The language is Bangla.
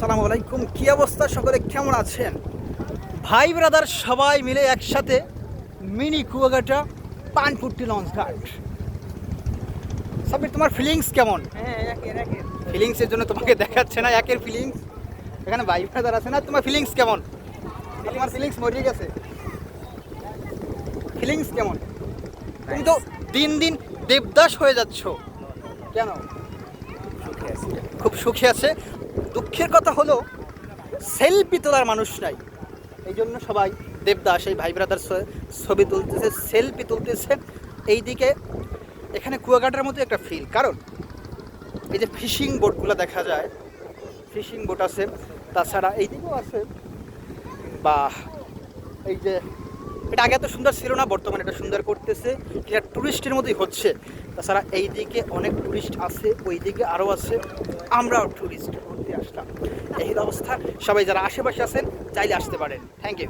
আসসালামু আলাইকুম, কি অবস্থা? সকলে কেমন আছেন? ভাই ব্রাদার সবাই মিলে একসাথে মিনি কুয়াকাটা পানপুট্টি লঞ্চ ঘাট। সাবির, তোমার ফিলিংস কেমন? ফিলিংসের জন্য তোমাকে দেখাচ্ছে না একের ফিলিংস। এখানে ভাই ব্রাদার আছে না, তোমার ফিলিংস কেমন? তোমার ফিলিংস মরে গেছে। ফিলিংস কেমন? তুমি তো দিন দিন দেবদাস হয়ে যাচ্ছ কেন? খুব সুখী আছে। দুঃখের কথা হলো সেলফি তোলার মানুষ নাই, এই জন্য সবাই দেবদাস এই ভাই ব্রাদার ছবি তুলতেছে, সেলফি তুলতেছে। এইদিকে এখানে কুয়াকাটার মতো একটা ফিল, কারণ এই যে ফিশিং বোটগুলো দেখা যায়, ফিশিং বোট আছে, তাছাড়া এইদিকেও আছে। বা এই যে এটা আগে এত সুন্দর ছিল না, বর্তমানে এটা সুন্দর করতেছে, এটা টুরিস্টের মতোই হচ্ছে। তাছাড়া এইদিকে অনেক টুরিস্ট আছে, ওইদিকে আরও আছে, আমরাও টুরিস্ট ঘুরতে আসলাম। এই অবস্থা। সবাই যারা আশেপাশে আছেন চাইলে আসতে পারেন। Thank you.